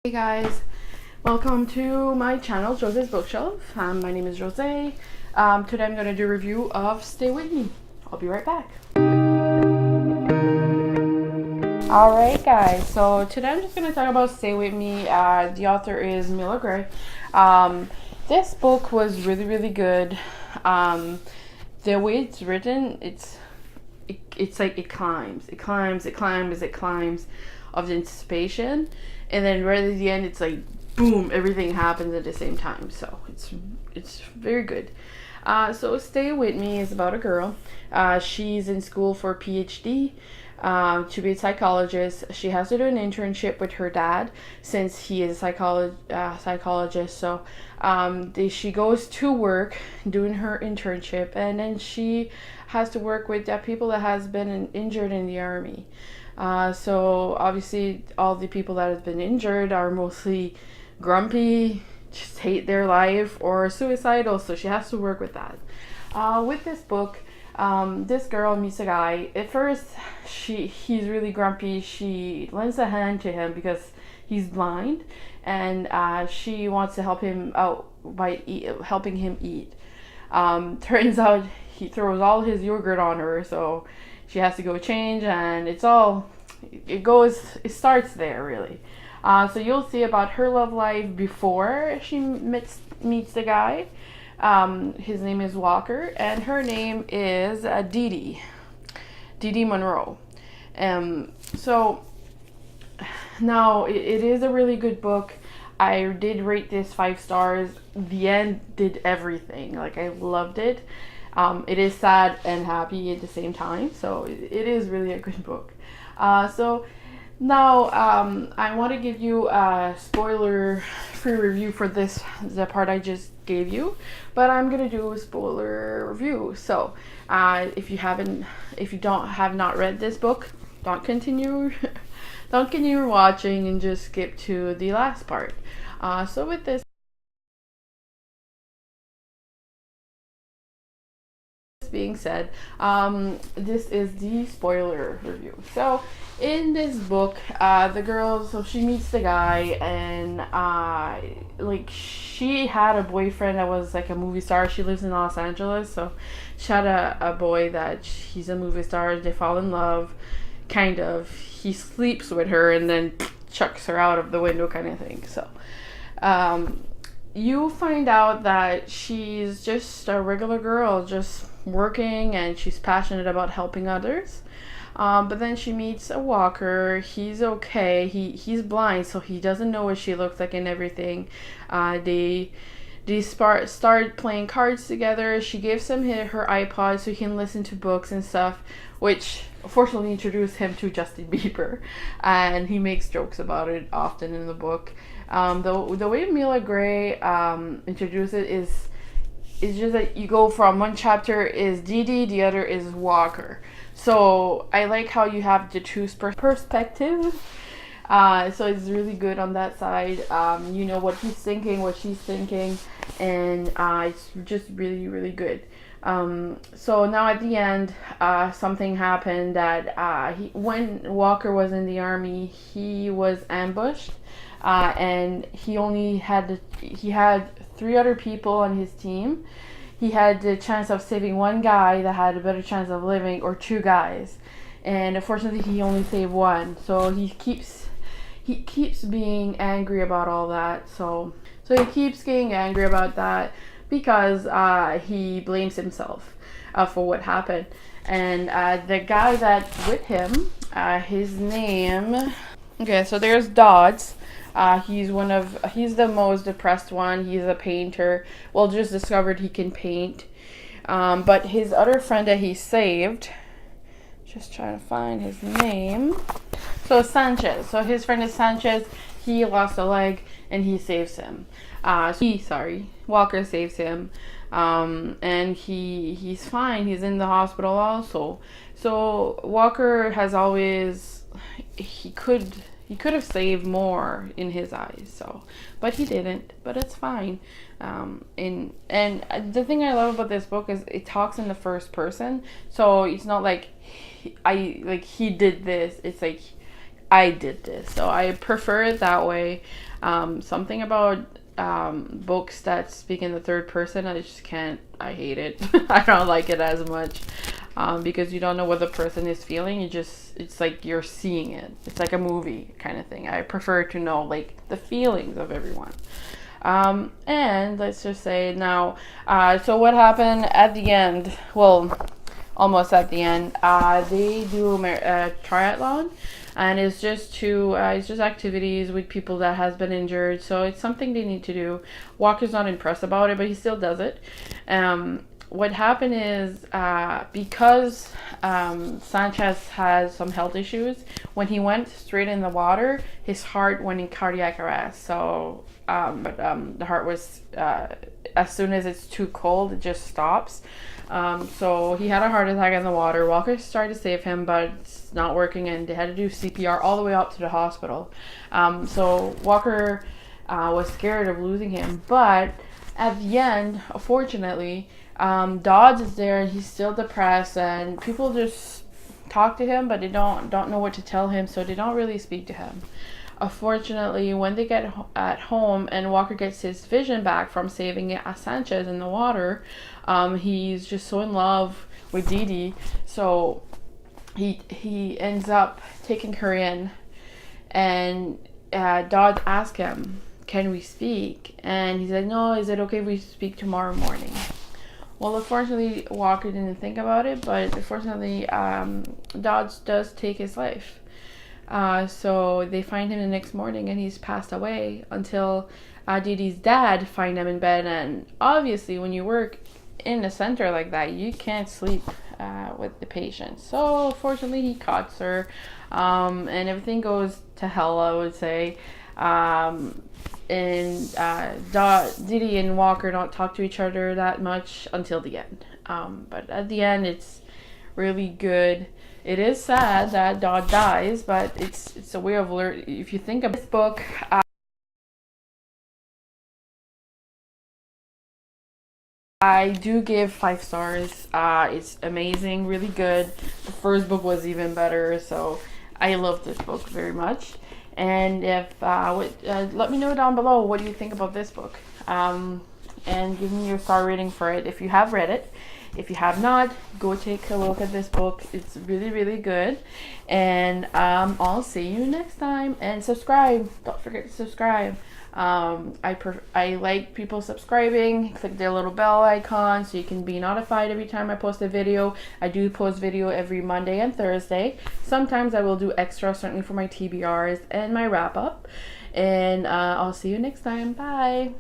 Hey guys, welcome to my channel, Josee's Bookshelf. My name is Josee. Today I'm going to do a review of Stay With Me. I'll be right back. Alright guys, so today I'm just going to talk about Stay With Me. The author is Mila Gray. This book was really good. The way it's written, it's like it climbs of the anticipation, and then right at the end it's like boom, everything happens at the same time. So it's very good. So Stay With Me is about a girl. She's in school for a PhD, to be a psychologist. She has to do an internship with her dad since he is a psychologist. So she goes to work doing her internship, and then she has to work with people that has been injured in the army. So obviously all the people that have been injured are mostly grumpy, just hate their life, or suicidal, so she has to work with that. With this book, this girl meets a guy. At first he's really grumpy. She lends a hand to him because he's blind, and she wants to help him out by helping him eat. Turns out he throws all his yogurt on her, so she has to go change, and it starts there really. So you'll see about her love life before she meets the guy. His name is Walker, and her name is Dee Monroe. So now it is a really good book. I did rate this 5 stars. The end did everything. Like, I loved it. It is sad and happy at the same time, so it is really a good book. So now I want to give you a spoiler-free review for the part I just gave you, but I'm gonna do a spoiler review. So if you have not read this book, don't continue watching and just skip to the last part. So with this being said, this is the spoiler review. So in this book, the girl, so she meets the guy, and like, she had a boyfriend that was like a movie star. She lives in Los Angeles, so she had a boy that he's a movie star. They fall in love, kind of. He sleeps with her and then chucks her out of the window, kind of thing. So you find out that she's just a regular girl, just working, and she's passionate about helping others. But then she meets a Walker. He's okay. He's blind, so he doesn't know what she looks like and everything. They start playing cards together. She gives him her iPod so he can listen to books and stuff, which fortunately introduced him to Justin Bieber, and he makes jokes about it often in the book. The way Mila Gray introduced it is just that you go from one chapter is Dee, the other is Walker. So I like how you have the two perspectives. So it's really good on that side. You know what he's thinking, what she's thinking, and it's just really good. So now at the end, something happened that when Walker was in the army, he was ambushed, and he had 3 other people on his team. He had the chance of saving one guy that had a better chance of living, or 2 guys, and unfortunately he only saved one. So he keeps being angry about all that. So he keeps getting angry about that because he blames himself for what happened. And the guy that's with him, his name, okay, so there's Dodds. He's the most depressed one. He's a painter. Well, just discovered he can paint. But his other friend that he saved, just trying to find his name. So Sanchez. So his friend is Sanchez. He lost a leg and he saves him. Walker saves him. And he's fine. He's in the hospital also. So Walker has always, he could have saved more in his eyes, but he didn't. But it's fine. And the thing I love about this book is it talks in the first person, so it's not like he did this. It's like I did this. So I prefer it that way. Something about books that speak in the third person, I just can't. I hate it. I don't like it as much because you don't know what the person is feeling. It's like you're seeing it. It's like a movie kind of thing. I prefer to know like the feelings of everyone. And let's just say now, so what happened at the end? Well, almost at the end. They do a triathlon, and it's just activities with people that has been injured. So it's something they need to do. Walker's not impressed about it, but he still does it. What happened is because Sanchez has some health issues, when he went straight in the water, his heart went in cardiac arrest. So, the heart was, as soon as it's too cold, it just stops. So he had a heart attack in the water. Walker tried to save him, but it's not working, and they had to do CPR all the way up to the hospital. So Walker was scared of losing him, but at the end, unfortunately, Dodge is there, and he's still depressed, and people just talk to him, but they don't know what to tell him, so they don't really speak to him. Unfortunately, when they get at home and Walker gets his vision back from saving Sanchez in the water, he's just so in love with Dee Dee, so he ends up taking her in, and Dodge asks him, "Can we speak?" And he said, "No, is it okay if we speak tomorrow morning?" Well, unfortunately, Walker didn't think about it, but unfortunately, Dodge does take his life. So they find him the next morning, and he's passed away until Dee Dee's dad find him in bed. And obviously, when you work in a center like that, you can't sleep with the patient. So unfortunately, he cuts her, and everything goes to hell, I would say. And Dee Dee and Walker don't talk to each other that much until the end. But at the end, it's really good. It is sad that Dodd dies, but it's a way of learning. If you think of this book, I do give 5 stars. It's amazing, really good. The first book was even better, so I love this book very much. And if let me know down below what do you think about this book, and give me your star rating for it if you have read it. If you have not, go take a look at this book. It's really, really good. And I'll see you next time. And subscribe. Don't forget to subscribe. I like people subscribing. Click the little bell icon so you can be notified every time I post a video. I do post video every Monday and Thursday. Sometimes I will do extra, certainly for my TBRs and my wrap up. And I'll see you next time. Bye.